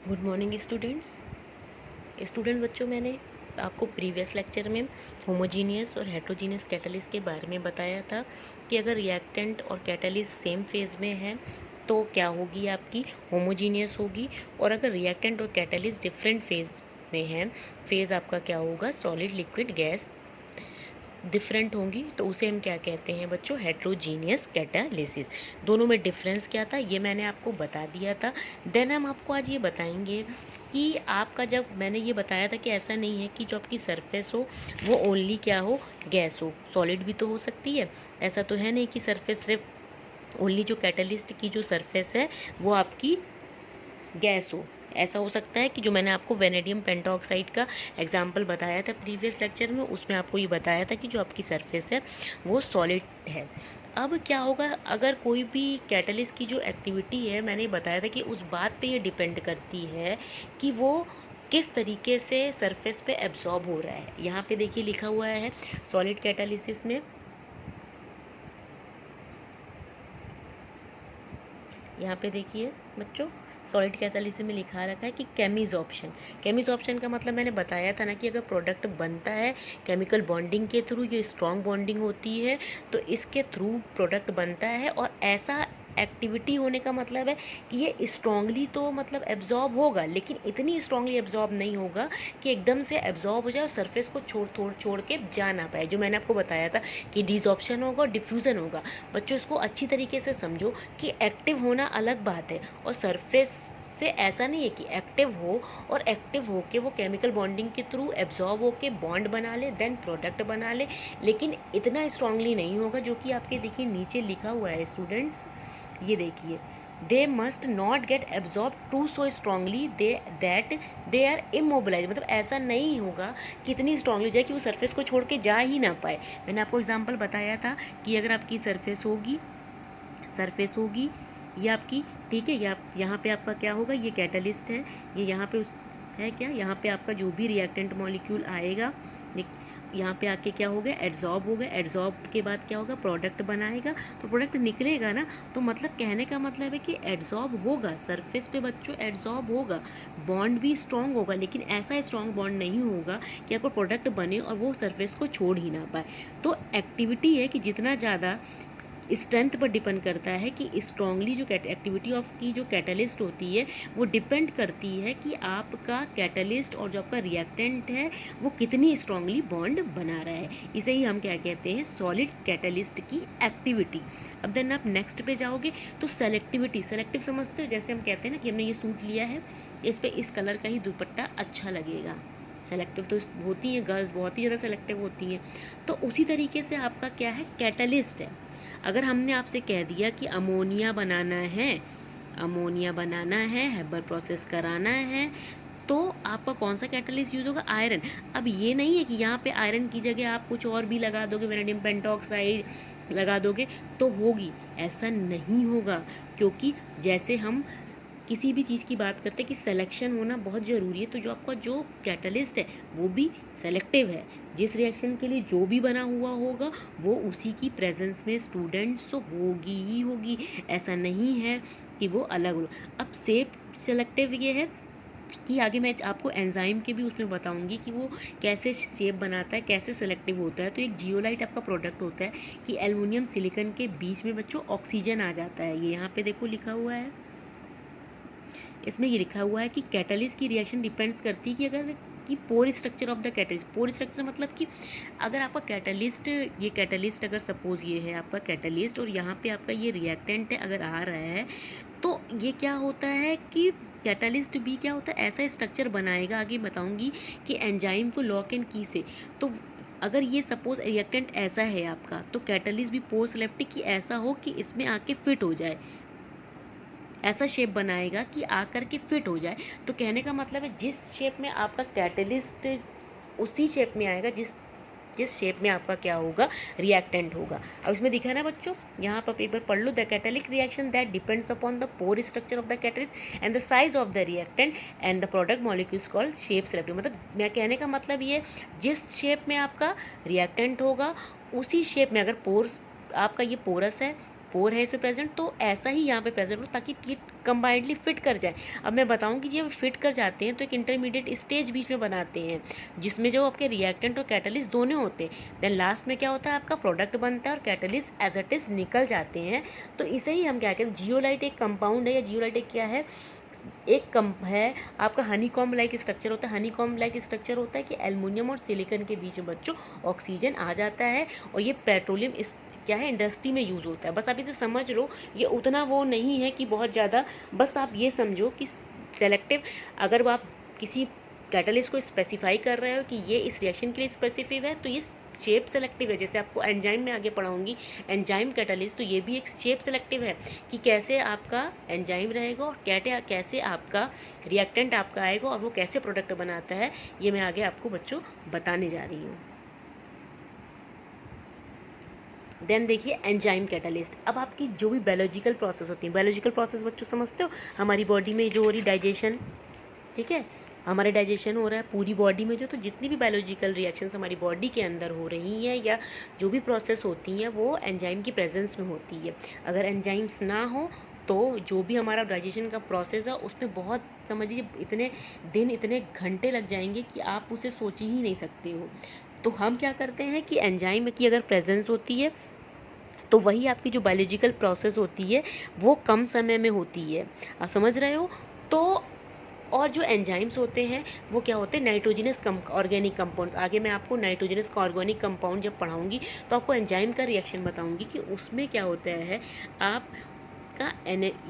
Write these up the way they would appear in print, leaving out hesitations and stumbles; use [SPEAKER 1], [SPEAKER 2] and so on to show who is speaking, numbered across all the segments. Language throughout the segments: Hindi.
[SPEAKER 1] गुड मॉर्निंग स्टूडेंट बच्चों, मैंने आपको प्रीवियस लेक्चर में होमोजीनियस और हेट्रोजीनियस कैटलिस्ट के बारे में बताया था कि अगर रिएक्टेंट और कैटलिस्ट सेम फेज़ में है तो क्या होगी, आपकी होमोजीनियस होगी। और अगर रिएक्टेंट और कैटलिस्ट डिफरेंट फेज़ में है, फेज़ आपका क्या होगा, सॉलिड लिक्विड गैस डिफरेंट होंगी, तो उसे हम क्या कहते हैं बच्चों, हेट्रोजीनियस कैटालिसिस। दोनों में डिफरेंस क्या था ये मैंने आपको बता दिया था। देन हम आपको आज ये बताएंगे कि आपका, जब मैंने ये बताया था कि ऐसा नहीं है कि जो आपकी सरफेस हो वो ओनली क्या हो, गैस हो, सॉलिड भी तो हो सकती है। ऐसा तो है नहीं कि सरफेस सिर्फ ओनली जो कैटलिस्ट की जो सरफेस है वो आपकी गैस हो। ऐसा हो सकता है कि जो मैंने आपको वेनेडियम पेंटाऑक्साइड का एग्जाम्पल बताया था प्रीवियस लेक्चर में, उसमें आपको ये बताया था कि जो आपकी सरफेस है वो सॉलिड है। अब क्या होगा, अगर कोई भी कैटलिस्ट की जो एक्टिविटी है, मैंने बताया था कि उस बात पे ये डिपेंड करती है कि वो किस तरीके से सरफेस पे एब्जॉर्ब हो रहा है। यहाँ पे देखिए लिखा हुआ है सॉलिड कैटालिसिस में, यहाँ पे देखिए बच्चों, सॉलिड कैटालिसिस में लिखा रखा है कि केमिजॉर्प्शन। केमिजॉर्प्शन का मतलब मैंने बताया था ना कि अगर प्रोडक्ट बनता है केमिकल बॉन्डिंग के थ्रू, ये स्ट्रॉन्ग बॉन्डिंग होती है तो इसके थ्रू प्रोडक्ट बनता है। और ऐसा एक्टिविटी होने का मतलब है कि ये स्ट्रांगली तो मतलब एब्जॉर्ब होगा, लेकिन इतनी स्ट्रांगली एब्जॉर्ब नहीं होगा कि एकदम से एब्जॉर्ब हो जाए और सरफेस को छोड़ के जा ना पाए। जो मैंने आपको बताया था कि डिसॉर्प्शन होगा और डिफ्यूज़न होगा। बच्चों इसको अच्छी तरीके से समझो कि एक्टिव होना अलग बात है और सरफेस से ऐसा नहीं है कि एक्टिव हो और एक्टिव हो के वो केमिकल बॉन्डिंग के थ्रू एब्जॉर्ब हो के बॉन्ड बना ले, देन प्रोडक्ट बना ले, लेकिन इतना स्ट्रांगली नहीं होगा। जो कि आपके देखिए नीचे लिखा हुआ है स्टूडेंट्स, ये देखिए, they must not get absorb too so strongly that they are immobilize. मतलब ऐसा नहीं होगा कि इतनी स्ट्रांगली जाए कि वो सरफेस को छोड़ के जा ही ना पाए। मैंने आपको एग्जांपल बताया था कि अगर आपकी सरफेस होगी ये आपकी, ठीक है, यहाँ पे आपका क्या होगा, ये कैटलिस्ट है, ये यहाँ पे उस है क्या, यहाँ पे आपका जो भी रिएक्टेंट मॉलिक्यूल आएगा यहाँ पे आके क्या होगा, एड्जॉर्ब होगा। एड्जॉर्ब के बाद क्या होगा, प्रोडक्ट बनाएगा, तो प्रोडक्ट निकलेगा ना। तो मतलब कहने का मतलब है कि एड्जॉर्ब होगा सरफेस पे बच्चों, एड्जॉर्ब होगा, बॉन्ड भी स्ट्रॉन्ग होगा, लेकिन ऐसा स्ट्रॉन्ग बॉन्ड नहीं होगा कि आपको प्रोडक्ट बने और वो सरफेस को छोड़ ही ना पाए। तो एक्टिविटी है कि जितना ज़्यादा स्ट्रेंथ पर डिपेंड करता है कि स्ट्रांगली जो एक्टिविटी ऑफ की जो कैटलिस्ट होती है वो डिपेंड करती है कि आपका कैटलिस्ट और जो आपका रिएक्टेंट है वो कितनी स्ट्रांगली बॉन्ड बना रहा है। इसे ही हम क्या कहते हैं, सॉलिड कैटलिस्ट की एक्टिविटी। अब देन आप नेक्स्ट पे जाओगे तो सेलेक्टिविटी। सेलेक्टिव समझते हो, जैसे हम कहते हैं ना कि हमने ये सूट लिया है, इस पर इस कलर का ही दुपट्टा अच्छा लगेगा। सेलेक्टिव तो होती हैं गर्ल्स, बहुत ही ज़्यादा सेलेक्टिव होती हैं। तो उसी तरीके से आपका क्या है, कैटलिस्ट है। अगर हमने आपसे कह दिया कि अमोनिया बनाना है, हेबर प्रोसेस कराना है, तो आपका कौन सा कैटलिस्ट यूज होगा, आयरन। अब ये नहीं है कि यहाँ पे आयरन की जगह आप कुछ और भी लगा दोगे, वेनेडियम पेंटॉक्साइड लगा दोगे तो होगी, ऐसा नहीं होगा। क्योंकि जैसे हम किसी भी चीज़ की बात करते हैं कि सिलेक्शन होना बहुत ज़रूरी है, तो जो आपका जो कैटलिस्ट है वो भी सेलेक्टिव है। जिस रिएक्शन के लिए जो भी बना हुआ होगा वो उसी की प्रेजेंस में स्टूडेंट्स तो होगी ही होगी, ऐसा नहीं है कि वो अलग हो। अब सेफ सेलेक्टिव ये है कि आगे मैं आपको एंजाइम के भी उसमें बताऊंगी कि वो कैसे शेप बनाता है, कैसे सेलेक्टिव होता है। तो एक जियोलाइट आपका प्रोडक्ट होता है कि एल्युमिनियम सिलिकॉन के बीच में बच्चों ऑक्सीजन आ जाता है। ये यहाँ पे देखो लिखा हुआ है, इसमें ये लिखा हुआ है कि कैटलिस्ट की रिएक्शन डिपेंड्स करती है कि अगर कि pore structure of the catalyst. Pore structure मतलब कि अगर आपका कैटलिस्ट, ये कैटलिस्ट अगर सपोज ये है आपका कैटलिस्ट और यहाँ पे आपका ये रिएक्टेंट है अगर आ रहा है, तो ये क्या होता है कि कैटलिस्ट भी क्या होता है, ऐसा स्ट्रक्चर बनाएगा, आगे बताऊंगी कि एंजाइम को लॉक एंड की से। तो अगर ये सपोज रिएक्टेंट ऐसा है आपका, तो कैटलिस्ट भी पोर सेलेक्टिव की ऐसा हो कि इसमें आके फिट हो जाए, ऐसा शेप बनाएगा कि आकर के फिट हो जाए। तो कहने का मतलब है जिस शेप में आपका कैटलिस्ट, उसी शेप में आएगा जिस शेप में आपका क्या होगा, रिएक्टेंट होगा। अब इसमें दिखा है ना बच्चों, यहाँ पर पेपर पढ़ लो, the catalytic reaction that depends upon the pore structure of the catalyst and the size of the reactant and the product molecules called shape selective. मतलब मैं कहने का मतलब ये, जिस शेप में आपका रिएक्टेंट होगा उसी शेप में, अगर पोर आपका ये पोरस है, पोर है इसमें प्रेजेंट, तो ऐसा ही यहाँ पे प्रेजेंट हो ताकि ये कंबाइंडली फिट कर जाए। अब मैं बताऊँ कि जब फिट कर जाते हैं तो एक इंटरमीडिएट स्टेज बीच में बनाते हैं, जिसमें जो आपके रिएक्टेंट और कैटलिस्ट दोनों होते हैं। देन लास्ट में क्या होता है, आपका प्रोडक्ट बनता है और कैटलिस्ट एज इट इज़ निकल जाते हैं। तो इसे ही हम क्या कहते हैं, जियोलाइट एक कंपाउंड है, या जियोलाइट एक क्या है, एक कम है आपका हनीकॉम्ब लाइक स्ट्रक्चर होता है। हनीकॉम्ब लाइक स्ट्रक्चर होता है कि एल्युमिनियम और सिलिकॉन के बीच में बच्चों ऑक्सीजन आ जाता है, और ये पेट्रोलियम क्या है, इंडस्ट्री में यूज़ होता है। बस आप इसे समझ लो, ये उतना वो नहीं है कि बहुत ज़्यादा, बस आप ये समझो कि सेलेक्टिव, अगर आप किसी कैटलिस्ट को स्पेसिफाई कर रहे हो कि ये इस रिएक्शन के लिए स्पेसिफिक है, तो ये शेप सेलेक्टिव है। जैसे आपको एंजाइम में आगे पढ़ाऊंगी एंजाइम कैटलिस्ट, तो ये भी एक शेप सेलेक्टिव है कि कैसे आपका एंजाइम रहेगा और कैसे आपका रिएक्टेंट आपका आएगा और वो कैसे प्रोडक्ट बनाता है, ये मैं आगे आपको बच्चों बताने जा रही हूँ। देन देखिए एंजाइम कैटलिस्ट। अब आपकी जो भी बायोलॉजिकल प्रोसेस होती है, बायोलॉजिकल प्रोसेस बच्चों समझते हो, हमारी बॉडी में जो हो रही डाइजेशन, ठीक है, हमारे डाइजेशन हो रहा है पूरी बॉडी में, जो तो जितनी भी बायोलॉजिकल रिएक्शंस हमारी बॉडी के अंदर हो रही हैं या जो भी प्रोसेस होती हैं वो एंजाइम की प्रेजेंस में होती है। अगर एंजाइम्स ना हो तो जो भी हमारा डाइजेशन का प्रोसेस है उसमें बहुत, समझ लीजिए, इतने दिन इतने घंटे लग जाएंगे कि आप उसे सोच ही नहीं सकते हो। तो हम क्या करते हैं कि एंजाइम की अगर प्रेजेंस होती है तो वही आपकी जो बायोलॉजिकल प्रोसेस होती है वो कम समय में होती है। आप समझ रहे हो। तो और जो एंजाइम्स होते हैं वो क्या होते हैं, नाइट्रोजनस ऑर्गेनिक कंपाउंड्स। आगे मैं आपको नाइट्रोजनस का ऑर्गेनिक कंपाउंड जब पढ़ाऊंगी तो आपको एंजाइम का रिएक्शन बताऊंगी कि उसमें क्या होता है। आपका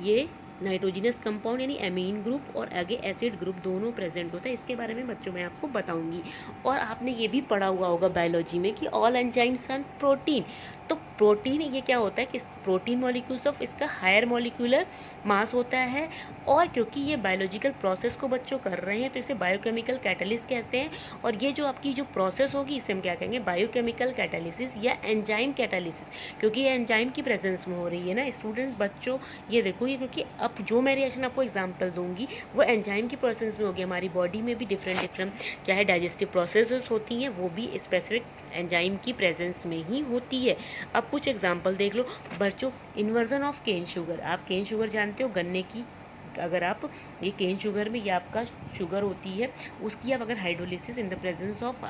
[SPEAKER 1] ये नाइट्रोजनस कंपाउंड यानी एमीन ग्रुप और आगे एसिड ग्रुप दोनों प्रेजेंट होता है। इसके बारे में बच्चों मैं आपको बताऊंगी। और आपने ये भी पढ़ा हुआ होगा बायोलॉजी में कि ऑल एंजाइम्स आर प्रोटीन। तो प्रोटीन ये क्या होता है कि प्रोटीन मॉलिक्यूल्स ऑफ इसका हायर मॉलिक्यूलर मास होता है, और क्योंकि ये बायोलॉजिकल प्रोसेस को बच्चों कर रहे हैं तो इसे बायोकेमिकल कैटलिस्ट कहते हैं। और ये जो आपकी जो प्रोसेस होगी इसे हम क्या कहेंगे, बायोकेमिकल कैटालिसिस या एंजाइम कैटालिसिस, क्योंकि ये एंजाइम की प्रेजेंस में हो रही है ना स्टूडेंट्स। बच्चों ये देखो, ये क्योंकि अब जो मैं रिएक्शन आपको एग्जाम्पल दूंगी वो एंजाइम की प्रोसेस में होगी। हमारी बॉडी में भी डिफरेंट क्या है डाइजेस्टिव प्रोसेस होती हैं, वो भी स्पेसिफिक एंजाइम की प्रेजेंस में ही होती है। अब कुछ एग्जाम्पल देख लो बच्चों। इन्वर्जन ऑफ केन शुगर, आप केन शुगर जानते हो, गन्ने की, अगर आप ये केन शुगर में ये आपका शुगर होती है, उसकी आप अगर hydrolysis in the presence of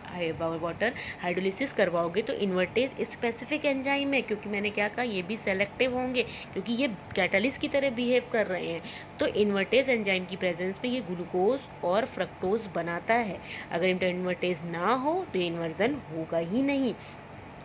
[SPEAKER 1] water hydrolysis करवाओगे तो इन्वर्टेज स्पेसिफिक एंजाइम है। क्योंकि मैंने क्या कहा, ये भी सेलेक्टिव होंगे क्योंकि ये कैटलिस्ट की तरह बिहेव कर रहे हैं। तो इन्वर्टेज एंजाइम की प्रेजेंस में ये ग्लूकोज और फ्रक्टोज बनाता है। अगर इन्वर्टेज ना हो तो इन्वर्जन होगा ही नहीं।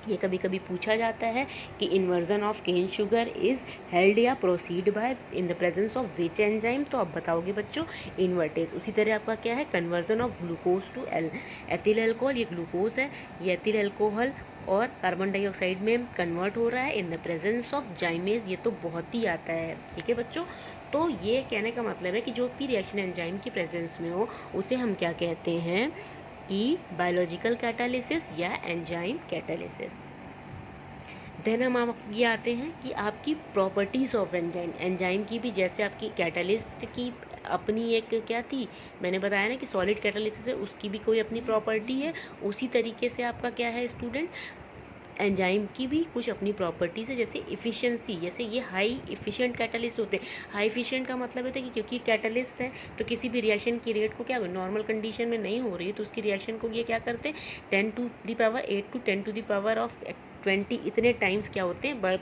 [SPEAKER 1] ये कभी कभी पूछा जाता है कि inversion of cane sugar is held या proceed by in the presence of which enzyme, तो आप बताओगे बच्चों इन्वर्टेज। उसी तरह आपका क्या है, conversion of glucose to ethyl alcohol, ये ग्लूकोज है, ये एथिल अल्कोहल और कार्बन डाइऑक्साइड में कन्वर्ट हो रहा है in the presence of zymase. ये तो बहुत ही आता है, ठीक है बच्चों। तो ये कहने का मतलब है कि जो भी रिएक्शन एंजाइम की प्रेजेंस में हो उसे हम क्या कहते हैं कि बायोलॉजिकल कैटालिसिस या एंजाइम कैटालिसिस। देन हम आप ये आते हैं कि आपकी प्रॉपर्टीज़ ऑफ एंजाइम। एंजाइम की भी जैसे आपकी कैटालिस्ट की अपनी एक क्या थी, मैंने बताया ना कि सॉलिड कैटालिसिस है, उसकी भी कोई अपनी प्रॉपर्टी है। उसी तरीके से आपका क्या है स्टूडेंट, एंजाइम की भी कुछ अपनी प्रॉपर्टीज़ है। जैसे इफ़िशियंसी, जैसे ये हाई इफ़िशिएंट कैटलिस्ट होते हैं। हाई इफ़िशिएंट का मतलब होता है कि क्योंकि कैटलिस्ट है तो किसी भी रिएक्शन की रेट को क्या नॉर्मल कंडीशन में नहीं हो रही है तो उसकी रिएक्शन को ये क्या करते हैं 10⁸ to 10⁻20 इतने टाइम्स क्या होते हैं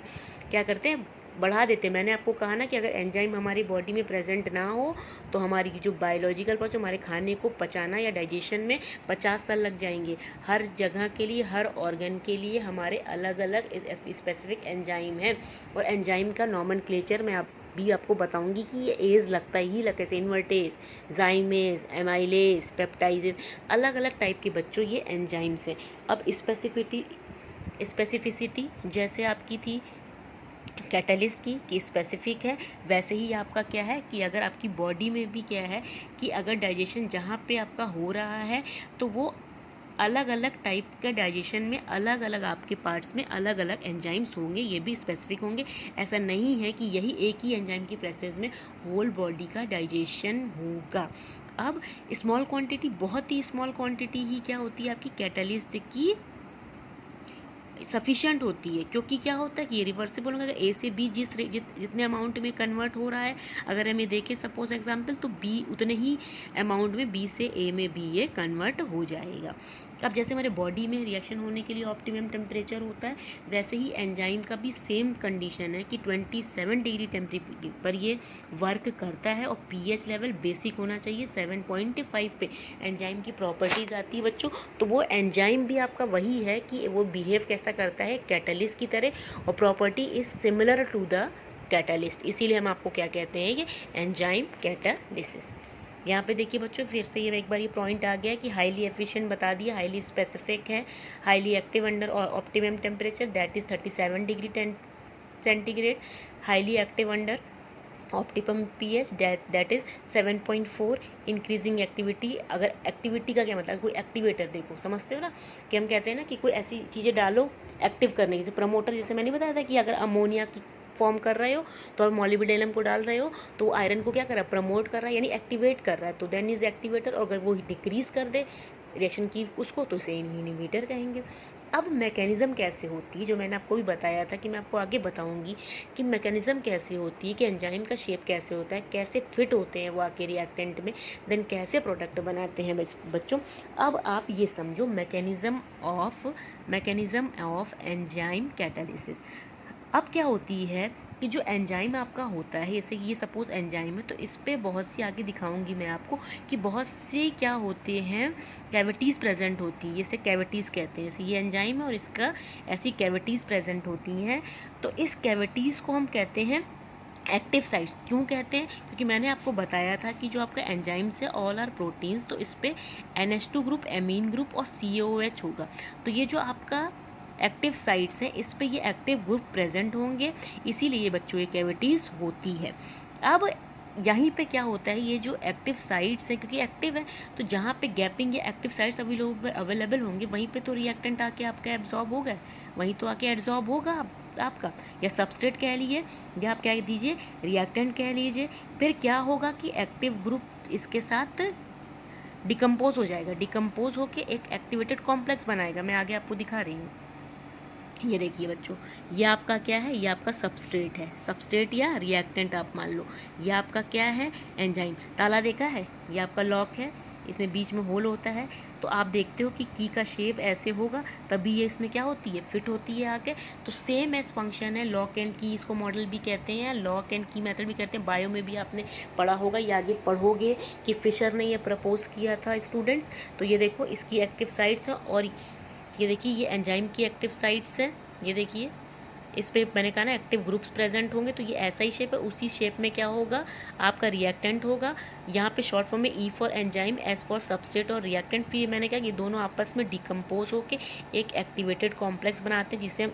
[SPEAKER 1] क्या करते हैं, बढ़ा देते हैं। मैंने आपको कहा ना कि अगर एंजाइम हमारी बॉडी में प्रेजेंट ना हो तो हमारी जो बायोलॉजिकल प्रोसेस, हमारे खाने को पचाना या डाइजेशन में 50 साल लग जाएंगे। हर जगह के लिए, हर ऑर्गन के लिए हमारे अलग अलग स्पेसिफिक एंजाइम है। और एंजाइम का नॉमेनक्लेचर मैं भी आपको बताऊंगी कि ये एज लगता ही लग, जैसे इन्वर्टेज, जाइमेज, एमाइलेज, पेप्टाइजेज, अलग अलग टाइप के बच्चों ये एंजाइम्स हैं। अब स्पेसिफिसिटी जैसे आपकी थी कैटलिस्ट की कि स्पेसिफिक है, वैसे ही आपका क्या है कि अगर आपकी बॉडी में भी क्या है कि अगर डाइजेशन जहाँ पे आपका हो रहा है तो वो अलग अलग टाइप का डाइजेशन में अलग अलग आपके पार्ट्स में अलग अलग एंजाइम्स होंगे, ये भी स्पेसिफिक होंगे। ऐसा नहीं है कि यही एक ही एंजाइम की प्रेजेंस में होल बॉडी का डाइजेशन होगा। अब स्मॉल क्वांटिटी, बहुत ही स्मॉल क्वांटिटी ही क्या होती है आपकी कैटलिस्ट की सफिशिएंट होती है, क्योंकि क्या होता है कि ये रिवर्सिबल होगा। अगर ए से बी जितने अमाउंट में कन्वर्ट हो रहा है, अगर हमें देखें सपोज एग्जांपल, तो बी उतने ही अमाउंट में बी से ए में भी ये कन्वर्ट हो जाएगा। अब जैसे हमारे बॉडी में रिएक्शन होने के लिए ऑप्टिमम टेम्परेचर होता है, वैसे ही एंजाइम का भी सेम कंडीशन है कि 27 डिग्री टेम्परेचर पर ये वर्क करता है, और पीएच लेवल बेसिक होना चाहिए 7.5 पे एंजाइम की प्रॉपर्टीज़ आती है बच्चों। तो वो एंजाइम भी आपका वही है कि वो बिहेव कैसा करता है, कैटलिस्ट की तरह, और property is similar to the catalyst, इसीलिए हम आपको क्या कहते हैं, ये एंजाइम कैटालिसिस। यहाँ पे देखिए बच्चों, फिर से ये एक बार ये पॉइंट आ गया कि हाईली एफिशिएंट बता दिया, हाईली स्पेसिफिक है, हाईली एक्टिव अंडर और optimum temperature that is 37 degree centigrade, highly active under optimum pH that is 7.4, increasing activity. अगर एक्टिविटी का क्या मतलब, कोई एक्टिवेटर देखो, समझते हो ना, कि हम कहते हैं ना कि कोई ऐसी चीज़ें डालो एक्टिव करने, जैसे प्रमोटर, जैसे मैंने बताया था कि अगर अमोनिया की फॉर्म कर रहे हो तो आप मॉलिब्डेनम को डाल रहे हो तो आयरन को क्या कर रहा है, प्रमोट कर रहा है, यानी एक्टिवेट कर रहा है, तो देन इज एक्टिवेटर। और अगर वो डिक्रीज कर दे रिएक्शन की उसको, तो इसे इनहिबिटर कहेंगे। अब मैकेनिज़्म कैसे होती है, जो मैंने आपको भी बताया था कि मैं आपको आगे बताऊंगी कि मैकेनिज़्म कैसे होती है, कि एंजाइम का शेप कैसे होता है, कैसे फिट होते हैं वो आके रिएक्टेंट में, देन कैसे प्रोडक्ट बनाते हैं बच्चों। अब आप ये समझो मैकेनिज़्म ऑफ एंजाइम कैटालिसिस। अब क्या होती है कि जो एंजाइम आपका होता है, जैसे ये सपोज एंजाइम है, तो इस पे बहुत सी आगे दिखाऊंगी मैं आपको कि बहुत से क्या होते हैं, कैविटीज़ प्रेजेंट होती हैं, जैसे कैविटीज़ कहते हैं, जैसे ये एंजाइम है और इसका ऐसी कैविटीज़ प्रेजेंट होती हैं। तो इस कैविटीज़ को हम कहते हैं एक्टिव साइट्स। क्यों कहते हैं, क्योंकि मैंने आपको बताया था कि जो आपका एंजाइम्स है ऑल आर प्रोटीन्स, तो इस पे NH2 ग्रुप, एमीन ग्रुप और COOH होगा। तो ये जो आपका एक्टिव साइट्स हैं, इस पे ये एक्टिव ग्रुप प्रेजेंट होंगे, इसीलिए बच्चों ये कैविटीज़ होती है। अब यहीं पे क्या होता है, ये जो एक्टिव साइट्स हैं, क्योंकि एक्टिव है तो जहाँ पे गैपिंग या एक्टिव साइट्स अवेलेबल होंगे, वहीं पे तो रिएक्टेंट आके आपका एब्जॉर्ब होगा, वहीं तो आके एब्जॉर्ब होगा आपका, या सबस्ट्रेट कह लीजिए, या आप क्या दीजिए, रिएक्टेंट कह लीजिए। फिर क्या होगा कि एक्टिव ग्रुप इसके साथ डिकम्पोज हो जाएगा, डिकम्पोज होके एक एक्टिवेटेड कॉम्प्लेक्स बनाएगा। मैं आगे आपको दिखा रही हूँ। ये देखिए बच्चों, ये आपका क्या है, ये आपका सबस्ट्रेट है, सबस्ट्रेट या रिएक्टेंट आप मान लो। ये आपका क्या है, एंजाइम। ताला देखा है, ये आपका लॉक है, इसमें बीच में होल होता है, तो आप देखते हो कि की का शेप ऐसे होगा, तभी ये इसमें क्या होती है, फिट होती है आके। तो सेम एस फंक्शन है, लॉक एंड की इसको मॉडल भी कहते हैं, लॉक एंड की मेथड भी कहते हैं। बायो में भी आपने पढ़ा होगा, ये आगे पढ़ोगे कि फिशर ने ये प्रपोज किया था स्टूडेंट्स। तो ये देखो इसकी एक्टिव साइट्स है, और ये देखिए ये एंजाइम की एक्टिव साइट्स है, ये देखिए इस पे मैंने कहा ना एक्टिव ग्रुप्स प्रेजेंट होंगे, तो ये ऐसा ही शेप है। उसी शेप में क्या होगा, आपका रिएक्टेंट होगा। यहाँ पे शॉर्ट फॉर्म में E for enzyme, S for substrate और रिएक्टेंट। फिर मैंने कहा ये दोनों आपस में डिकम्पोज होके एक एक्टिवेटेड कॉम्प्लेक्स बनाते हैं, जिसे हम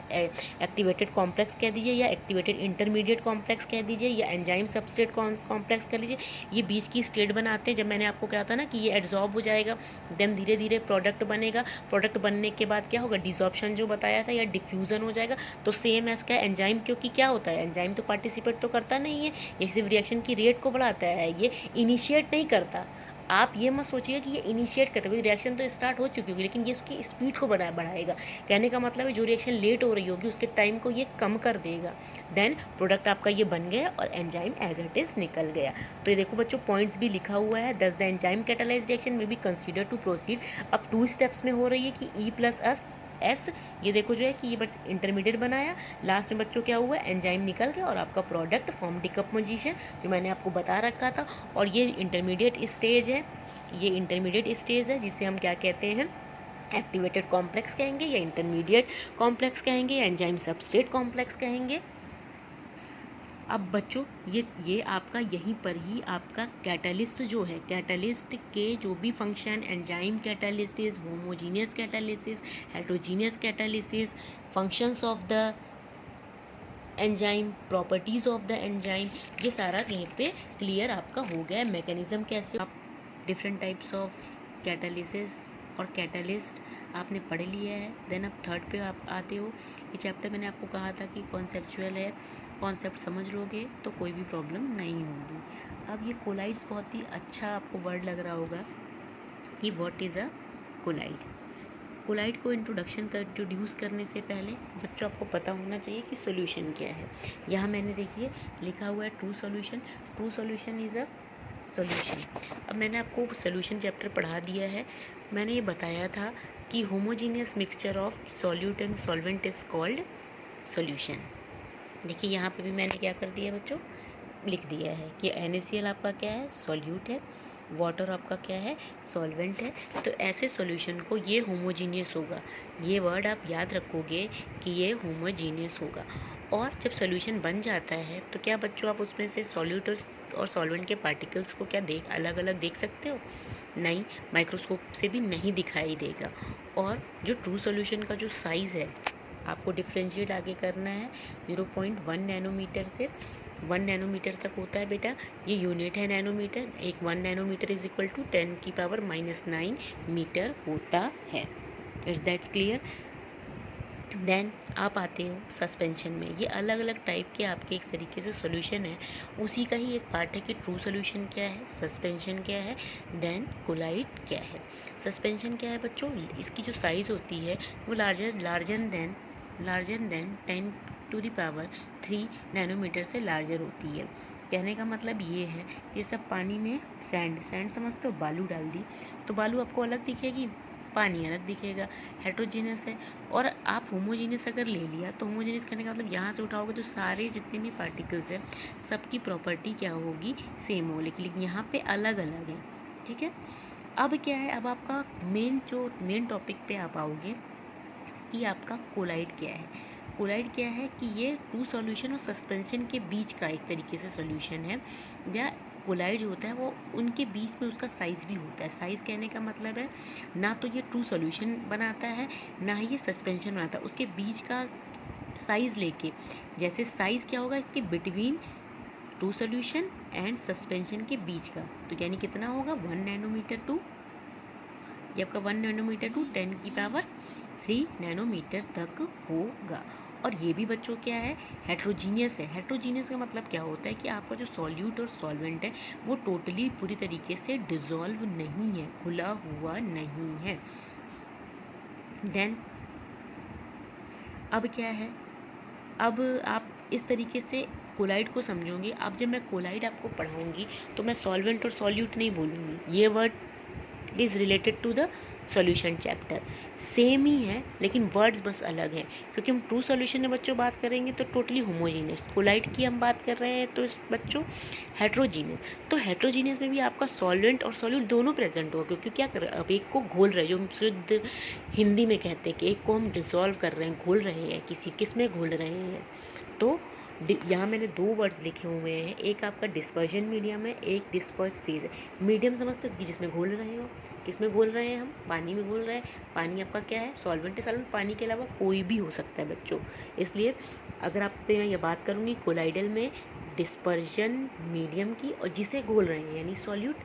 [SPEAKER 1] एक्टिवेटेड कॉम्प्लेक्स कह दीजिए, या एक्टिवेटेड इंटरमीडिएट कॉम्प्लेक्स कह दीजिए, या एंजाइम सबस्ट्रेट कॉम्प्लेक्स कह लीजिए। ये बीच की स्टेट बनाते हैं। जब मैंने आपको कहा था ना कि ये एड्जॉर्ब हो जाएगा, देन धीरे धीरे प्रोडक्ट बनेगा। प्रोडक्ट बनने के बाद क्या होगा, डिसॉर्प्शन जो बताया था, या डिफ्यूज़न हो जाएगा। तो सेम का एंजाइम, क्योंकि क्या होता है, एंजाइम तो पार्टिसिपेट तो करता नहीं है, ये सिर्फ रिएक्शन की रेट को बढ़ाता है, ये इनिशिएट नहीं करता। आप ये मत सोचिए कि ये इनिशिएट करता है, क्योंकि रिएक्शन तो स्टार्ट हो चुकी होगी, लेकिन ये उसकी स्पीड को बढ़ाएगा। कहने का मतलब है जो रिएक्शन लेट हो रही होगी उसके टाइम को ये कम कर देगा। देन प्रोडक्ट आपका ये बन गया और एंजाइम एज इट इज निकल गया। तो ये देखो बच्चों, पॉइंट्स भी लिखा हुआ है। दस द एंजाइम कैटालाइज्ड रिएक्शन में बी कंसीडर टू प्रोसीड। अब 2 स्टेप्स में हो रही है कि E+S, ये देखो जो है कि ये इंटरमीडिएट बनाया, लास्ट में बच्चों क्या हुआ, एंजाइम निकल गया और आपका प्रोडक्ट फॉर्म डिकम्पोजिशन, जो मैंने आपको बता रखा था। और ये इंटरमीडिएट स्टेज है, ये इंटरमीडिएट स्टेज है जिसे हम क्या कहते हैं, एक्टिवेटेड कॉम्प्लेक्स कहेंगे, या इंटरमीडिएट कॉम्प्लेक्स कहेंगे, या एंजाइम सबस्ट्रेट कॉम्प्लेक्स कहेंगे। अब बच्चों ये आपका यहीं पर ही आपका कैटालिस्ट जो है, कैटालिस्ट के जो भी function, enzyme catalysis, homogeneous catalysis, heterogeneous catalysis, functions of the enzyme, properties of the enzyme, ये सारा यहीं पे क्लियर आपका हो गया है। मैकेनिज्म कैसे, आप डिफरेंट टाइप्स ऑफ कैटालिसिस और कैटालिस्ट आपने पढ़ लिया है। देन आप थर्ड पे आप आते हो। ये चैप्टर मैंने आपको कहा था कि कॉन्सेप्चुअल है, कॉन्सेप्ट समझ लोगे तो कोई भी प्रॉब्लम नहीं होगी। अब ये कोलाइड्स बहुत ही अच्छा आपको वर्ड लग रहा होगा कि what is a colloid. Colloid को इंट्रोड्यूस करने से पहले बच्चों आपको पता होना चाहिए कि सॉल्यूशन क्या है। यहाँ मैंने देखिए लिखा हुआ है true solution. True solution is a solution. अब मैंने आपको सॉल्यूशन चैप्टर पढ़ा दिया है। मैंने ये बताया था कि homogeneous mixture of solute and solvent is called solution. देखिए यहाँ पे भी मैंने क्या कर दिया बच्चों, लिख दिया है कि NaCl आपका क्या है, सॉल्यूट है, वाटर आपका क्या है, सॉल्वेंट है। तो ऐसे सॉल्यूशन को ये होमोजीनियस होगा, ये वर्ड आप याद रखोगे कि ये होमोजीनियस होगा। और जब सॉल्यूशन बन जाता है तो क्या बच्चों आप उसमें से सॉल्यूट और सॉल्वेंट के पार्टिकल्स को क्या अलग अलग देख सकते हो? नहीं, माइक्रोस्कोप से भी नहीं दिखाई देगा। और जो ट्रू सॉल्यूशन का जो साइज़ है आपको डिफ्रेंशिएट आगे करना है 0.1 नैनोमीटर से 1 नैनोमीटर तक होता है बेटा, ये यूनिट है नैनोमीटर। एक 1 nanometre is equal to 10⁻⁹ metre होता है। It's that's clear. देन आप आते हो सस्पेंशन में। ये अलग अलग टाइप के आपके एक तरीके से सॉल्यूशन है, उसी का ही एक पार्ट है कि ट्रू सॉल्यूशन क्या है, सस्पेंशन क्या है, देन कोलाइड क्या है। सस्पेंशन क्या है बच्चों, इसकी जो साइज़ होती है वो लार्जर देन 10⁻³ नैनोमीटर से लार्जर होती है। कहने का मतलब ये है, ये सब पानी में सैंड समझते हो, बालू डाल दी तो बालू आपको अलग दिखेगी, पानी अलग दिखेगा, हेट्रोजीनियस है। और आप होमोजीनियस अगर ले लिया तो होमोजीनियस कहने का मतलब यहाँ से उठाओगे तो सारे जितने भी पार्टिकल्स हैं सबकी प्रॉपर्टी क्या होगी, सेम हो, लेकिन यहाँ पे अलग अलग है। ठीक है, अब क्या है, अब आपका मेन टॉपिक पे आप आओगे कि आपका कोलाइड क्या है। कोलाइड क्या है कि ये ट्रू सॉल्यूशन और सस्पेंशन के बीच का एक तरीके से सॉल्यूशन है। या कोलाइड जो होता है वो उनके बीच में उसका साइज़ भी होता है। साइज़ कहने का मतलब है ना तो ये ट्रू सॉल्यूशन बनाता है ना ही ये सस्पेंशन बनाता है, उसके बीच का साइज़ लेके, जैसे साइज़ क्या होगा इसके between true solution and suspension के बीच का, तो यानी कितना होगा 1 नैनोमीटर टू, ये आपका 1 नैनोमीटर टू 10⁻³ नैनोमीटर तक होगा। और ये भी बच्चों क्या है, हेट्रोजीनियस है। हेट्रोजीनियस का मतलब क्या होता है कि आपका जो सॉल्यूट और सॉल्वेंट है वो टोटली पूरी तरीके से डिज़ोल्व नहीं है, खुला हुआ नहीं है। देन अब क्या है, अब आप इस तरीके से कोलाइड को समझोगे। अब जब मैं कोलाइड आपको पढ़ाऊंगी तो मैं सॉल्वेंट और सॉल्यूट नहीं बोलूँगी, ये word is related to the solution chapter, same ही है लेकिन वर्ड्स बस अलग हैं। क्योंकि हम ट्रू सॉल्यूशन में बच्चों बात करेंगे तो टोटली होमोजीनियस, कोलाइड की हम बात कर रहे हैं तो बच्चों हेट्रोजीनियस। तो हेट्रोजीनियस में भी आपका सॉल्वेंट और सॉल्यूट दोनों प्रेजेंट होगा, क्योंकि क्या कर रहे हैं, अब एक को घोल रहे हैं, जो हम शुद्ध हिंदी में कहते हैं कि एक को हम डिसॉल्व कर रहे हैं, घोल रहे हैं, किस में घोल रहे हैं। तो यहाँ मैंने 2 वर्ड्स लिखे हुए हैं, एक आपका डिस्पर्जन मीडियम है, एक डिस्पर्स फेज है। मीडियम समझते हो कि जिसमें घोल रहे हो, किस में घोल रहे हैं हम, पानी में घोल रहे हैं। पानी आपका क्या है, सॉल्वेंट है। सॉल्वेंट पानी के अलावा कोई भी हो सकता है बच्चों। इसलिए अगर आपसे मैं ये बात करूँगी कोलाइडल में डिस्पर्जन मीडियम की, और जिसे घोल रहे हैं यानी सॉल्यूट,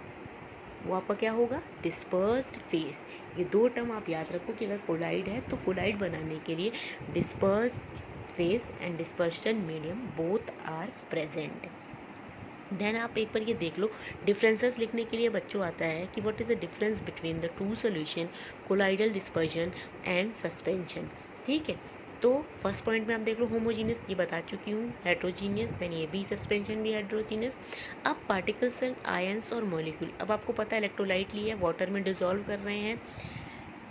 [SPEAKER 1] वो आपका क्या होगा, डिस्पर्स्ड फेज। ये 2 टर्म आप याद रखो कि अगर कोलाइड है तो कोलाइड बनाने के लिए dispersed phase and dispersion medium both are present. Then आप एक बार ये देख लो, डिफरेंसेस लिखने के लिए बच्चों आता है कि what is the difference between the true solution, colloidal dispersion and suspension. ठीक है, तो फर्स्ट पॉइंट में आप देख लो होमोजीनियस, ये बता चुकी हूँ, हेट्रोजीनियस, देन ये भी सस्पेंशन भी हेट्रोजीनियस। अब पार्टिकल्स एंड आयंस और मॉलिक्यूल, अब आपको पता है इलेक्ट्रोलाइट लिया है, वाटर में डिसॉल्व कर रहे हैं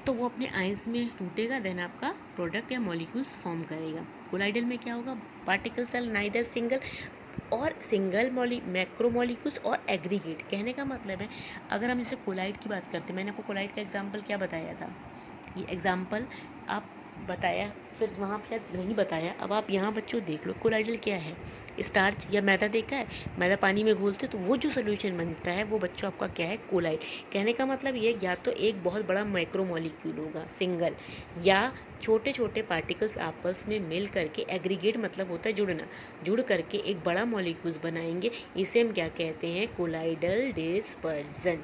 [SPEAKER 1] तो वो अपने आयंस में टूटेगा, देन आपका प्रोडक्ट या मॉलिक्यूल्स फॉर्म करेगा। कोलाइडल में क्या होगा, particles are neither single macro molecules और एग्रीगेट। कहने का मतलब है अगर हम जैसे कोलाइड की बात करते हैं, मैंने आपको कोलाइड का एग्जांपल क्या बताया था, ये एग्जांपल आप बताया, फिर वहाँ पर नहीं बताया। अब आप यहाँ बच्चों देख लो, कोलाइडल क्या है, स्टार्च या मैदा देखा है, मैदा पानी में घोलते तो वो जो सोल्यूशन बनता है वो बच्चों आपका क्या है, कोलाइड। कहने का मतलब ये या तो एक बहुत बड़ा माइक्रो मॉलिक्यूल होगा सिंगल, या छोटे छोटे पार्टिकल्स आपस में मिल करके, एग्रीगेट मतलब होता है जुड़ना, जुड़ करके एक बड़ा मॉलिक्यूल्स बनाएंगे, इसे हम क्या कहते हैं, कोलाइडल डिस्पर्जन।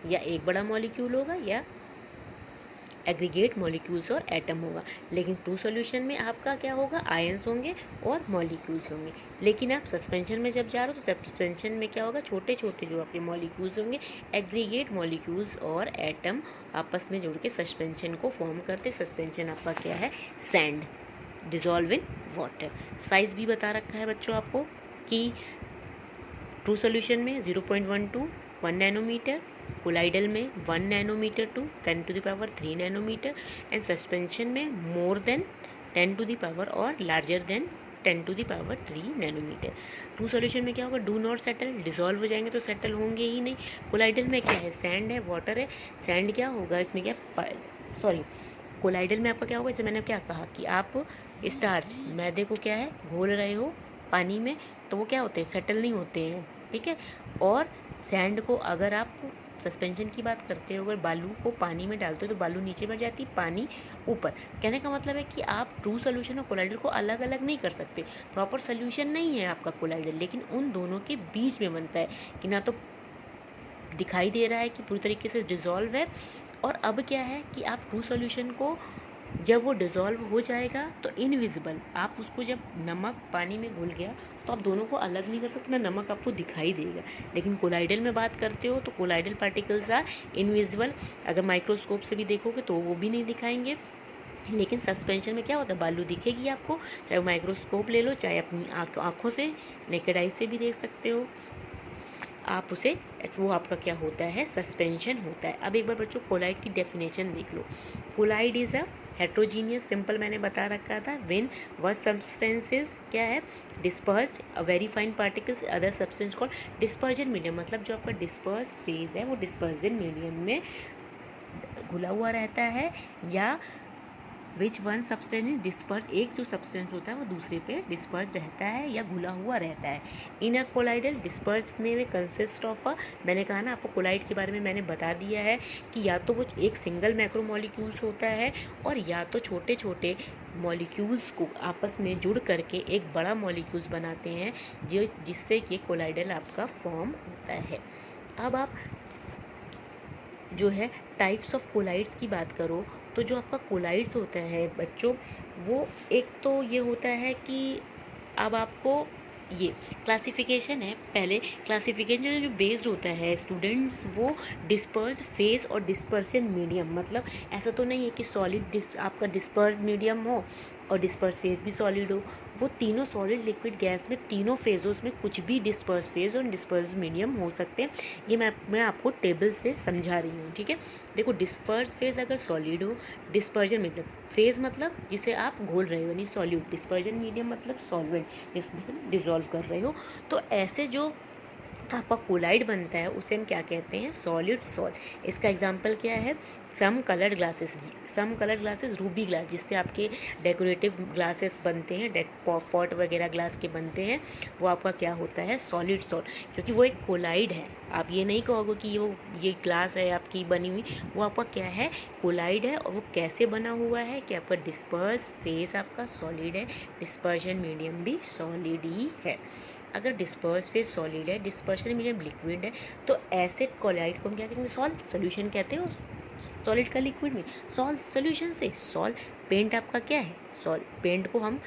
[SPEAKER 1] या एक बड़ा मॉलिक्यूल होगा या एग्रीगेट मॉलिक्यूल्स और एटम होगा। लेकिन ट्रू सॉल्यूशन में आपका क्या होगा, आयंस होंगे और मॉलिक्यूल्स होंगे। लेकिन आप सस्पेंशन में जब जा रहे हो तो सस्पेंशन में क्या होगा, छोटे छोटे जो आपके मॉलिक्यूल्स होंगे, एग्रीगेट मॉलिक्यूल्स और एटम आपस में जुड़ के सस्पेंशन को फॉर्म करते। सस्पेंशन आपका क्या है, sand, dissolve in water. Size भी बता रखा है बच्चों आपको कि ट्रू सॉल्यूशन में 0.12 1 नैनोमीटर, कोलाइडल में 1 nanometre to 10⁻³ nanometre and suspension में मोर देन 10⁻, और larger than 10⁻³ nanometre. True solution में क्या होगा, डू नॉट सेटल, डिजॉल्व हो जाएंगे तो सेटल होंगे ही नहीं। कोलाइडल में क्या है, सैंड है, वाटर है। सैंड क्या होगा, इसमें क्या, सॉरी, कोलाइडल में आपका क्या होगा, जैसे मैंने क्या कहा कि आप स्टार्च, मैदे को क्या है, घोल रहे हो पानी में, तो वो क्या होते हैं, सेटल नहीं होते हैं, ठीक है। और सैंड को अगर आप सस्पेंशन की बात करते हो, अगर बालू को पानी में डालते हो तो बालू नीचे बढ़ जाती है, पानी ऊपर। कहने का मतलब है कि आप ट्रू सॉल्यूशन और कोलाइडल को अलग अलग नहीं कर सकते। प्रॉपर सॉल्यूशन नहीं है आपका कोलाइडल, लेकिन उन दोनों के बीच में बनता है कि ना तो दिखाई दे रहा है कि पूरी तरीके से डिज़ोल्व है, और अब क्या है कि आप ट्रू सॉल्यूशन को जब वो डिज़ोल्व हो जाएगा तो इनविजिबल, आप उसको जब नमक पानी में घुल गया तो आप दोनों को अलग नहीं कर सकते, ना नमक आपको दिखाई देगा। लेकिन कोलाइडल में बात करते हो तो कोलाइडल पार्टिकल्स आर इनविजिबल, अगर माइक्रोस्कोप से भी देखोगे तो वो भी नहीं दिखाएंगे। लेकिन सस्पेंशन में क्या होता है, बालू दिखेगी आपको, चाहे माइक्रोस्कोप ले लो, चाहे अपनी आँखों से, नेकेड आई से भी देख सकते हो आप उसे, वो आपका क्या होता है, सस्पेंशन होता है। अब एक बार बच्चों कोलाइड की डेफिनेशन देख लो। Colloid is a heterogeneous, simple मैंने बता रखा था, व्हेन वन सब्सटेंसेस क्या है, dispersed a very fine particles other substance called dispersion medium. मतलब जो आपका डिस्पर्स फेज है वो डिस्पर्जन मीडियम में घुला हुआ रहता है, या विच वन सब्सटेंस डिस्पर्स, एक जो सब्सटेंस होता है वो दूसरे पे डिस्पर्स रहता है या घुला हुआ रहता है। इन अ कोलाइडल डिस्पर्स में कंसिस्ट ऑफ अ, मैंने कहा ना आपको कोलाइड के बारे में मैंने बता दिया है कि या तो वो एक सिंगल मैक्रोमोलिक्यूल्स होता है, और या तो छोटे छोटे मॉलिक्यूल्स को आपस में जुड़ करके एक बड़ा मॉलिक्यूल्स बनाते हैं, जिससे कि कोलाइडल आपका फॉर्म होता है। अब आप जो है टाइप्स ऑफ कोलाइड्स की बात करो तो जो आपका कोलाइड्स होता है बच्चों, वो एक तो ये होता है कि अब आपको ये क्लासिफिकेशन है, पहले क्लासिफिकेशन जो बेस्ड होता है स्टूडेंट्स, वो डिस्पर्स फेज और डिस्पर्सन मीडियम। मतलब ऐसा तो नहीं है कि सॉलिड आपका डिस्पर्स मीडियम हो और डिस्पर्स फेज भी सॉलिड हो, वो तीनों सॉलिड लिक्विड गैस में तीनों फेजों में कुछ भी डिस्पर्स फेज और डिस्पर्स मीडियम हो सकते हैं। ये मैं आपको टेबल से समझा रही हूँ, ठीक है। देखो डिस्पर्स फेज अगर सॉलिड हो, डिस्पर्जन मतलब फेज मतलब जिसे आप घोल रहे हो यानी सॉल्यूट, डिस्पर्जन मीडियम मतलब सॉल्वेंट जिसमें डिजोल्व कर रहे हो, तो ऐसे जो आपका कोलाइड बनता है उसे हम क्या कहते हैं, सॉलिड सॉल्ट। इसका एग्जांपल क्या है, सम कलर्ड ग्लासेस, रूबी ग्लास जिससे आपके डेकोरेटिव ग्लासेस बनते हैं, पॉट वगैरह ग्लास के बनते हैं, वो आपका क्या होता है, सॉलिड सॉल्ट, क्योंकि वो एक कोलाइड है। आप ये नहीं कहोगे कि ये ग्लास है आपकी बनी हुई, वो आपका क्या है, कोलाइड है। और वो कैसे बना हुआ है कि आपका डिस्पर्स फेस आपका सॉलिड है, डिस्पर्जन मीडियम भी सॉलिड ही है। अगर डिस्पर्स फेस सॉलिड है, डिस्पर्शन मीडियम लिक्विड है, तो ऐसे कोलाइड को हम क्या कहेंगे, सॉल्ट सॉल्यूशन कहते हो, सॉलिड का लिक्विड में, सॉल्ट सॉल्यूशन से सॉल्ट। पेंट आपका क्या है, सॉल्ट, पेंट को हम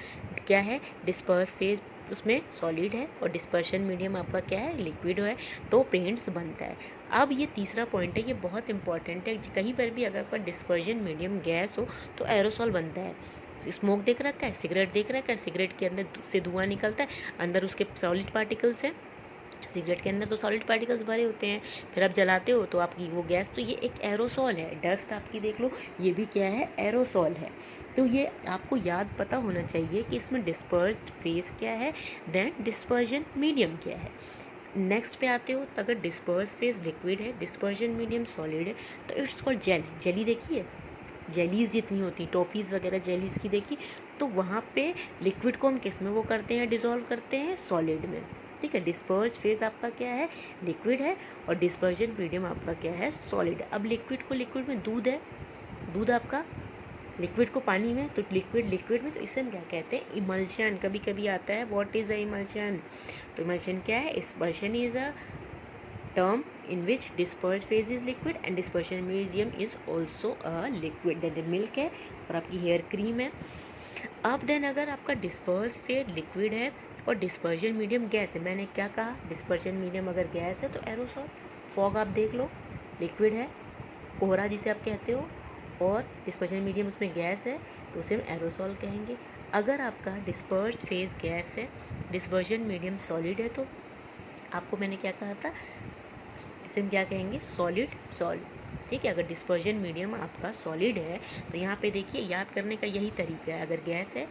[SPEAKER 1] क्या है, डिस्पर्स फेज उसमें सॉलिड है और डिस्पर्शन मीडियम आपका क्या है, लिक्विड है, तो पेंट्स बनता है। अब ये तीसरा पॉइंट है, ये बहुत इंपॉर्टेंट है, कहीं पर भी अगर आपका डिस्पर्जन मीडियम गैस हो तो एरोसॉल बनता है। स्मोक देख रखा है, सिगरेट देख रखा है, सिगरेट के अंदर से धुआं निकलता है, अंदर उसके सॉलिड पार्टिकल्स हैं, सिगरेट के अंदर तो सॉलिड पार्टिकल्स भरे होते हैं, फिर आप जलाते हो तो आपकी वो गैस, तो ये एक एरोसॉल है। डस्ट आपकी देख लो, ये भी क्या है, एरोसॉल है। तो ये आपको याद पता होना चाहिए कि इसमें डिस्पर्स्ड फेज क्या है, देन डिस्पर्जन मीडियम क्या है। नेक्स्ट पे आते हो तो अगर डिस्पर्स फेज लिक्विड है, डिस्पर्जन मीडियम सॉलिड है, तो इट्स कॉल्ड जेल। जेली देखिए, जेलीज जितनी होती, टॉफ़ीज़ वगैरह जेलीज़ की देखी, तो वहाँ पे लिक्विड को हम किस में वो करते हैं, डिज़ोल्व करते हैं, सॉलिड में, ठीक है। डिस्पर्स फेज आपका क्या है, लिक्विड है, और डिस्पर्जन मीडियम आपका क्या है, सॉलिड। अब लिक्विड को लिक्विड में, दूध है, दूध आपका लिक्विड को पानी में, तो लिक्विड में, तो इसे हम क्या कहते हैं, इमल्शन। कभी कभी आता है व्हाट इज़ अ इमल्शन, तो इमल्शन क्या है, dispersion is a term in which dispersed phase is liquid and dispersion medium is also a liquid. then milk है और आपकी हेयर क्रीम है. अब देन अगर आपका डिस्पर्स फेज लिक्विड है और डिस्पर्जन मीडियम गैस है, मैंने क्या कहा, डिस्पर्जन मीडियम अगर गैस है तो एरोसॉल. फॉग आप देख लो लिक्विड है, कोहरा जिसे आप कहते हो, और डिस्पर्जन मीडियम उसमें गैस है तो उसे हम एरोसॉल कहेंगे. अगर आपका डिस्पर्स फेज गैस है, डिस्पर्जन मीडियम सॉलिड है, तो आपको मैंने क्या कहा था, इसे हम क्या कहेंगे, सॉलिड सॉल्ट. ठीक है, अगर डिस्पर्जन मीडियम आपका सॉलिड है तो यहाँ पे देखिए याद करने का यही तरीका है. अगर गैस है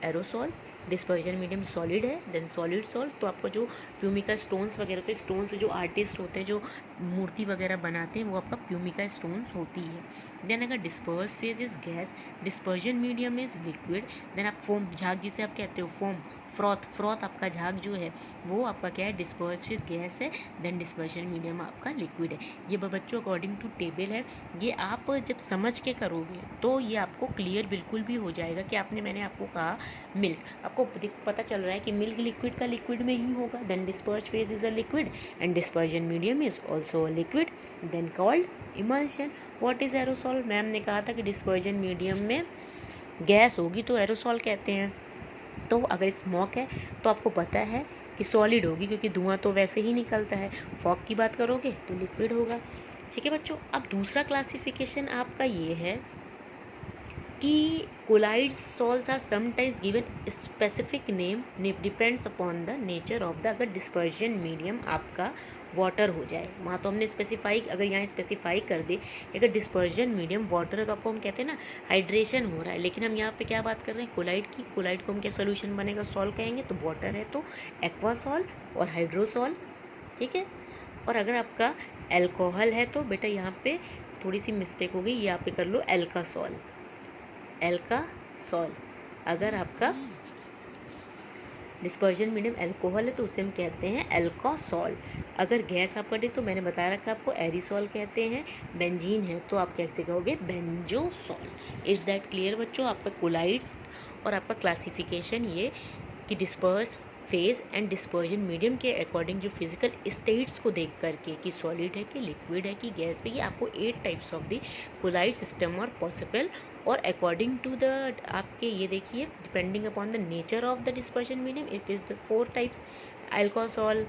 [SPEAKER 1] एरोसॉल, डिस्पर्जन मीडियम सॉलिड है देन सॉलिड सॉल्ट. तो आपको जो प्यूमिका स्टोन्स वगैरह होते हैं, स्टोन्स जो आर्टिस्ट होते हैं जो मूर्ति वगैरह बनाते हैं, वो आपका प्यूमिका स्टोन्स होती है. देन अगर disperse phase is gas, dispersion medium is liquid, then आप फोम, झाग जिसे आप कहते हो, फोम, फ्रॉथ आपका झाग जो है वो आपका क्या है, डिस्पर्स फेज गैस है, देन डिस्पर्शन मीडियम आपका लिक्विड है. ये बच्चों अकॉर्डिंग टू टेबल है. ये आप जब समझ के करोगे तो ये आपको क्लियर बिल्कुल भी हो जाएगा कि मैंने आपको कहा मिल्क, आपको पता चल रहा है कि मिल्क लिक्विड का लिक्विड में ही होगा. Then disperse phase is a liquid and dispersion medium is also a liquid, then called emulsion. What is aerosol, ma'am ने कहा था कि डिस्पर्जन मीडियम में गैस होगी तो एरोसॉल कहते हैं. तो अगर स्मोक है तो आपको पता है कि सॉलिड होगी क्योंकि धुआं तो वैसे ही निकलता है. फॉग की बात करोगे तो लिक्विड होगा. ठीक है बच्चों, अब दूसरा क्लासिफिकेशन आपका ये है कि colloid salts are sometimes given specific name depends upon the nature of the. अगर डिस्पर्जन मीडियम आपका वाटर हो जाए, वहाँ तो हमने स्पेसिफाई, अगर यहाँ स्पेसिफाई कर दे अगर डिस्पर्जन मीडियम वाटर है तो आपको हम कहते हैं ना हाइड्रेशन हो रहा है. लेकिन हम यहाँ पे क्या बात कर रहे हैं, कोलाइड की. कोलाइड को हम क्या सोल्यूशन बनेगा, सॉल्व कहेंगे, तो वाटर है तो एक्वासॉल और हाइड्रोसॉल. ठीक है, और अगर आपका एल्कोहल है तो बेटा यहाँ पे थोड़ी सी मिस्टेक हो गई, यहाँ पे कर लो एल्कासॉल. एल्कासॉल अगर आपका डिस्पर्जन मीडियम अल्कोहल है तो उसे हम कहते हैं एल्कोसॉल. अगर गैस आपका तो मैंने बताया रखा आपको एरिसॉल कहते हैं. बेंजीन है तो आप कैसे कहोगे, बेंजोसॉल. इज दैट क्लियर बच्चों, आपका कोलाइड्स और आपका क्लासिफिकेशन ये कि disperse phase and dispersion medium के अकॉर्डिंग जो फिजिकल स्टेट्स को देख करके कि सॉलिड है कि लिक्विड है कि गैस पे, ये आपको 8 types of the colloid system और पॉसिबल. और अकॉर्डिंग टू द आपके ये देखिए depending upon the nature of the dispersion medium it is the 4 types, alcohol,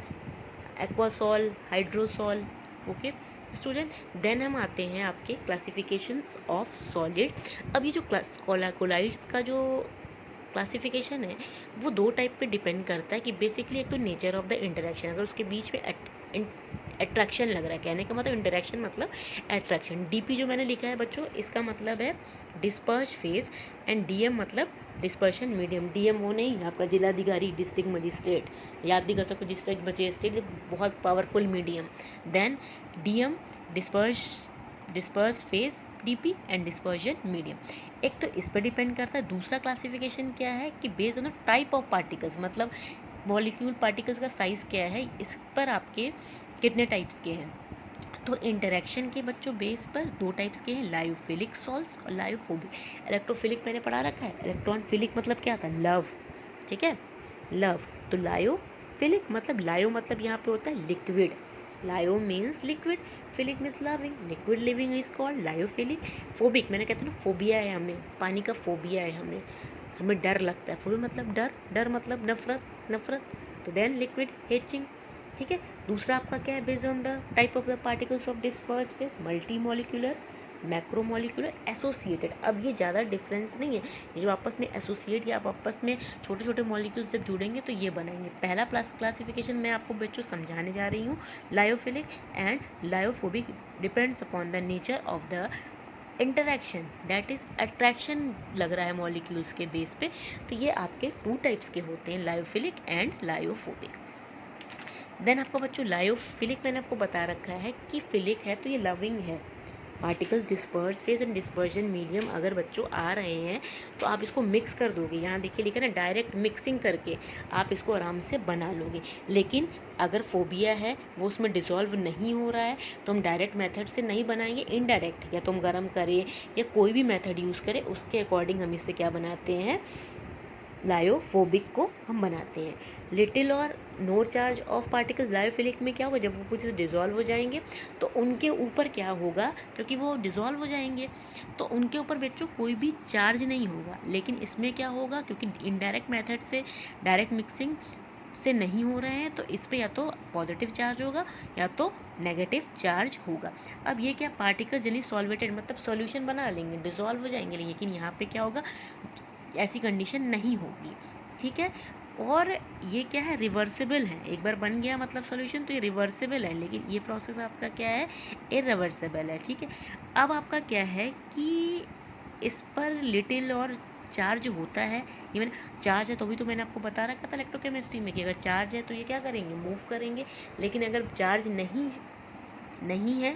[SPEAKER 1] aquasol, hydrosol. Okay student, then हम आते हैं आपके क्लासिफिकेशन ऑफ सॉलिड. अब ये जो कोलाइड्स का जो क्लासिफिकेशन है वो 2 टाइप पे डिपेंड करता है कि बेसिकली एक तो नेचर ऑफ द इंटरेक्शन, अगर उसके बीच में अट्रैक्शन लग रहा है, कहने का मतलब इंटरेक्शन मतलब अट्रैक्शन. डीपी जो मैंने लिखा है बच्चों इसका मतलब है डिस्पर्स फेज एंड डीएम मतलब डिस्पर्शन मीडियम. डीएम वो नहीं आपका जिलाधिकारी, डिस्ट्रिक्ट मजिस्ट्रेट, याद भी कर सकते हो, डिस्ट्रिक्ट मजिस्ट्रेट बहुत powerful medium. Then DM disperse phase, DP and dispersion medium. एक तो इस पर डिपेंड करता है. दूसरा क्लासिफिकेशन क्या है कि based on the type of particles, मतलब मॉलिक्यूल पार्टिकल्स का साइज़ क्या है, इस पर आपके कितने टाइप्स के हैं. तो इंटरेक्शन के बच्चों बेस पर 2 टाइप्स के हैं, लायोफिलिक सॉल्ट्स और लायोफोबिक. इलेक्ट्रोफिलिक मैंने पढ़ा रखा है, इलेक्ट्रॉन फिलिक मतलब क्या था, लव. ठीक है, लव. तो लायोफिलिक मतलब, लायो मतलब यहाँ पे होता है लिक्विड, लायो means liquid, philic means loving, liquid living is called lyophilic. Phobic मैंने कहते हैं ना, फोबिया है हमें, पानी का फोबिया है हमें डर लगता है. फोबिया मतलब डर मतलब नफरत. तो देन लिक्विड हेचिंग. ठीक है, दूसरा आपका क्या है, based on the type of the particles of disperse phase, multi molecular, macromolecular, associated. अब ये ज़्यादा डिफरेंस नहीं है, ये जो आपस में एसोसिएट या आप आपस में छोटे छोटे मॉलिक्यूल्स जब जुड़ेंगे तो ये बनाएंगे. पहला क्लासिफिकेशन मैं आपको बच्चों समझाने जा रही हूँ, lyophilic and lyophobic depends upon the nature of the interaction, that is attraction लग रहा है मॉलिक्यूल्स के बेस पे. तो ये आपके 2 टाइप्स के होते हैं, लायोफिलिक एंड लायोफोबिक. देन आपका बच्चों लायोफिलिक मैंने आपको बता रखा है कि फिलिक है तो ये लविंग है. Particles disperse phase and dispersion medium अगर बच्चों आ रहे हैं तो आप इसको मिक्स कर दोगे, यहाँ देखिए लिखा ना डायरेक्ट मिक्सिंग करके आप इसको आराम से बना लोगे. लेकिन अगर फोबिया है वो उसमें डिसॉल्व नहीं हो रहा है तो हम डायरेक्ट मेथड से नहीं बनाएंगे, इनडायरेक्ट, या तो हम गर्म करें या कोई भी मेथड यूज़ करें उसके अकॉर्डिंग हम इससे क्या बनाते हैं, लायोफोबिक को हम बनाते हैं। लिटिल और no charge of particles lyophilic में क्या होगा, जब वो पूरी तरह डिज़ोल्व हो जाएंगे तो उनके ऊपर क्या होगा, क्योंकि वो डिज़ोल्व हो जाएंगे तो उनके ऊपर बच्चों कोई भी चार्ज नहीं होगा। लेकिन इसमें क्या होगा, क्योंकि इनडायरेक्ट मेथड से डायरेक्ट मिक्सिंग से नहीं हो रहे हैं तो इस पर या तो पॉजिटिव चार्ज होगा या तो नेगेटिव चार्ज होगा। अब ये क्या, पार्टिकल जल्दी सॉल्वेटेड मतलब सॉल्यूशन बना लेंगे, डिज़ोल्व हो जाएंगे, लेकिन यहाँ पे क्या होगा, ऐसी कंडीशन नहीं होगी। ठीक है, और ये क्या है, रिवर्सिबल है। एक बार बन गया मतलब सॉल्यूशन तो ये रिवर्सिबल है, लेकिन ये प्रोसेस आपका क्या है, इरिवर्सिबल है। ठीक है, अब आपका क्या है कि इस पर लिटिल और चार्ज होता है, ये मैंने चार्ज है तो भी तो मैंने आपको बता रखा था इलेक्ट्रोकेमिस्ट्री में कि अगर चार्ज है तो ये क्या करेंगे, मूव करेंगे। लेकिन अगर चार्ज नहीं है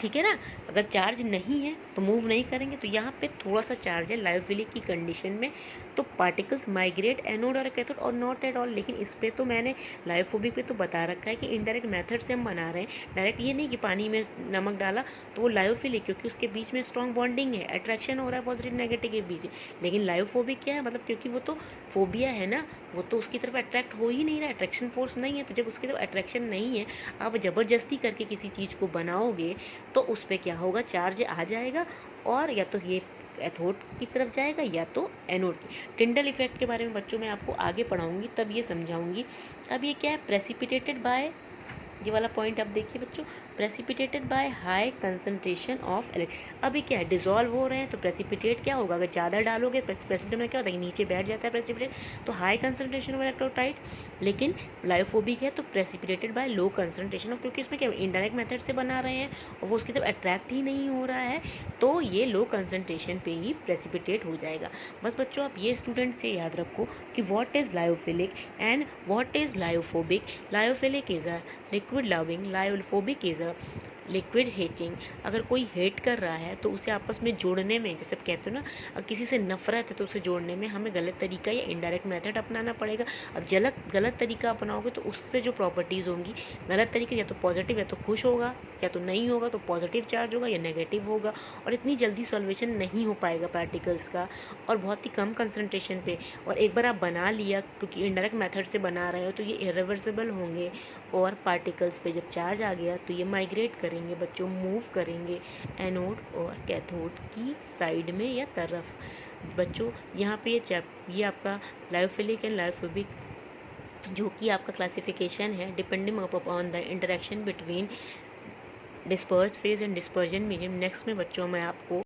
[SPEAKER 1] ठीक है ना, अगर चार्ज नहीं है तो मूव नहीं करेंगे। तो यहाँ पे थोड़ा सा चार्ज है लायोफिलिक की कंडीशन में, तो पार्टिकल्स माइग्रेट एनोड और कैथोड और नॉट एट ऑल। लेकिन इस पे तो मैंने लायोफोबिक पे तो बता रखा है कि इनडायरेक्ट मेथड से हम बना रहे हैं, डायरेक्ट ये नहीं कि पानी में नमक डाला तो वो लायोफिलिक, क्योंकि उसके बीच में स्ट्रॉन्ग बॉन्डिंग है, अट्रैक्शन हो रहा है पॉजिटिव नेगेटिव के बीच। लेकिन लायोफोबिक क्या है, मतलब क्योंकि वो तो फोबिया है ना, वो तो उसकी तरफ अट्रैक्ट हो ही नहीं रहा, अट्रैक्शन फोर्स नहीं है। तो जब उसकी तरफ अट्रैक्शन नहीं है, आप ज़बरदस्ती करके किसी चीज़ को बनाओगे तो उस पर क्या होगा, चार्ज आ जाएगा और या तो ये एथोड की तरफ जाएगा या तो एनोड की। टिंडल इफेक्ट के बारे में बच्चों मैं आपको आगे पढ़ाऊंगी, तब ये समझाऊंगी। अब ये क्या है, प्रेसिपिटेटेड बाय, ये वाला पॉइंट आप देखिए बच्चों, precipitated by high concentration of अब ये क्या है, डिजोल्व हो रहे हैं तो प्रेसिपिटेट क्या होगा, अगर ज़्यादा डालोगे प्रेसिपिटेट में क्या होता है, नीचे बैठ जाता है प्रेसिपिटेट, तो हाई कंसंट्रेशन ऑफ इलेक्ट्रोलाइट। लेकिन लायोफोबिक है तो precipitated bye low concentration of, क्योंकि इसमें क्या इनडायरेक्ट मेथड से बना रहे हैं और वो उसकी तरफ अट्रैक्ट ही नहीं हो रहा है, तो ये लो कंसंट्रेशन पे ही प्रेसिपिटेट हो जाएगा। बस बच्चों आप ये स्टूडेंट से याद रखो कि what is lyophilic and what is lyophobic. Lyophilic is a liquid loving, lyophobic is a liquid hating. अगर कोई हेट कर रहा है तो उसे आपस में जोड़ने में, जैसे आप कहते हो ना, अगर किसी से नफरत है तो उसे जोड़ने में हमें गलत तरीका या इनडायरेक्ट मेथड अपनाना पड़ेगा। अब गलत तरीका अपनाओगे तो उससे जो प्रॉपर्टीज़ होंगी, गलत तरीके या तो पॉजिटिव या तो खुश होगा, या तो नहीं होगा तो पॉजिटिव चार्ज होगा या नेगेटिव होगा, और इतनी जल्दी सॉल्वेशन नहीं हो पाएगा पार्टिकल्स का, और बहुत ही कम कंसंट्रेशन पे। और एक बार आप बना लिया, क्योंकि इनडायरेक्ट मेथड से बना रहे हो, तो ये इरिवर्सिबल होंगे, और पार्टिकल्स पे जब चार्ज आ गया तो ये माइग्रेट करेंगे बच्चों, मूव करेंगे एनोड और कैथोड की साइड में या तरफ। बच्चों यहाँ पे ये आपका लायोफिलिक एंड लायोफोबिक जो कि आपका क्लासिफिकेशन है depending upon the interaction between disperse phase and dispersion medium. Next में बच्चों मैं आपको